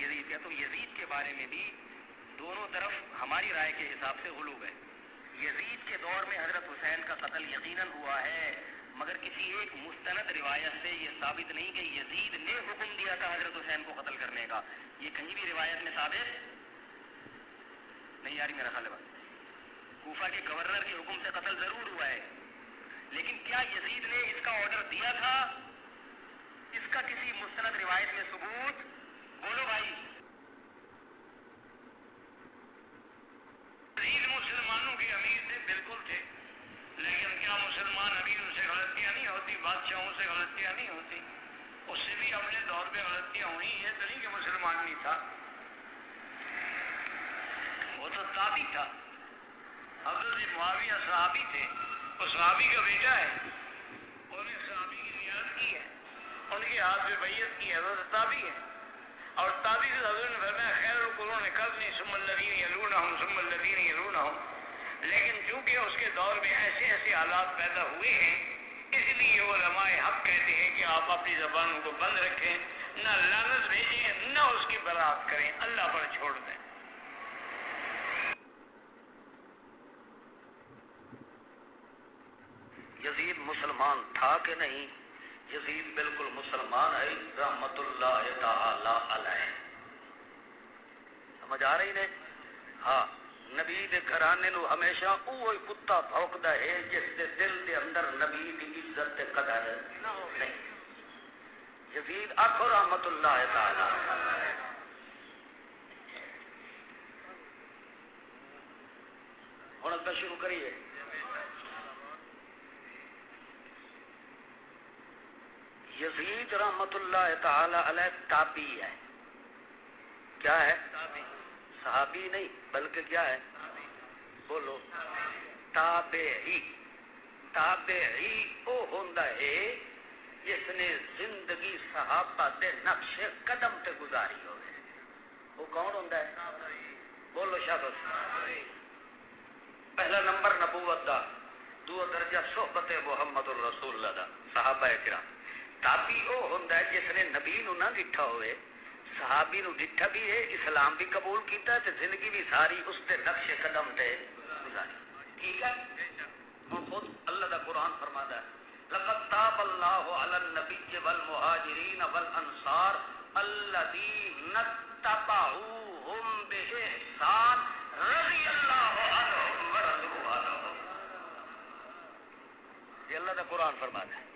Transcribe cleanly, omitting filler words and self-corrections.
یزید کا. تو یزید کے بارے میں بھی دونوں طرف ہماری رائے کے حساب سے غلو ہے. یزید کے دور میں حضرت حسین کا قتل یقیناً ہوا ہے، مگر کسی ایک مستند روایت سے یہ ثابت نہیں کہ یزید نے حکم دیا تھا حضرت حسین کو قتل کرنے کا. یہ کہیں بھی روایت میں ثابت نہیں. یاری میرا خیال ہے کوفہ کے گورنر کے حکم سے قتل ضرور ہوا ہے، لیکن کیا یزید نے اس کا آرڈر دیا تھا؟ اس کا کسی مستند روایت میں ثبوت بولو بھائی. یزید مسلمانوں کے امیر تھے، بالکل تھے، لیکن کیا مسلمان امیروں سے غلطیاں نہیں ہوتی، بادشاہوں سے غلطیاں نہیں ہوتی؟ اس سے بھی اپنے دور پہ غلطیاں ہوئی ہیں، تو نہیں کہ مسلمان نہیں تھا، وہ تو تابعی تھا. حضرت معاویہ صحابی تھے، وہ صحابی کا بیٹا ہے، انہوں نے صحابی کی زیارت کی ہے، ان کے ہاتھ پہ بیعت کی ہے، وہ تو تابعی ہے. اور تابعی سے حضور نے فرمایا خیر القرون قرنی ثم الذین یلونہم ثم الذین یلونہم. لیکن چونکہ اس کے دور میں ایسے ایسے حالات پیدا ہوئے ہیں، اس لیے علماء حق کہتے ہیں کہ آپ اپنی زبانوں کو بند رکھیں، نہ لعنت بھیجیں نہ اس کی برات کریں، اللہ پر چھوڑ دیں. یزید مسلمان تھا کہ نہیں؟ یزید بالکل مسلمان ہے رحمت اللہ تعالی علیہ. سمجھ آ رہی نے؟ ہاں. نبی دے گھرانے نو ہمیشہ اوہی کتا بھونکدا ہے جس دے دل دے اندر نبی دی عزت تے قدر نہیں. یزید آکھو رحمت اللہ تعالی. ہن اگے شروع کریے. یزید رحمت اللہ تعالی علیہ تابعی ہے. کیا ہے؟ صحابی نہیں بلکہ کیا ہے؟ بولو. تابعی. تابعی وہ ہوندا ہے جس نے زندگی صحابہ دے نقش قدم تے گزاری ہوئے. وہ کون ہوندا ہے؟ بولو شاباش. پہلا نمبر نبوت دا، دو درجہ صحبت محمد الرسول اللہ دا، صحابہ کرام. تابعی وہ ہوندا ہے جس نے نبی نو نہ ڈٹھا ہوئے، صحابی نو ڈٹھا بھی ہے، اسلام بھی قبول کیتا ہے تے زندگی بھی ساری اس تے نقش قدم تے گزاری. ٹھیک ہے؟ ہن خود اللہ دا قرآن فرماتا ہے لقد تاب اللہ علی النبی والمہاجرین والانصار الذین اتبعوہم بإحسان رضی اللہ عنہم ورضوا عنہ. یہ اللہ دا قرآن فرماتا ہے.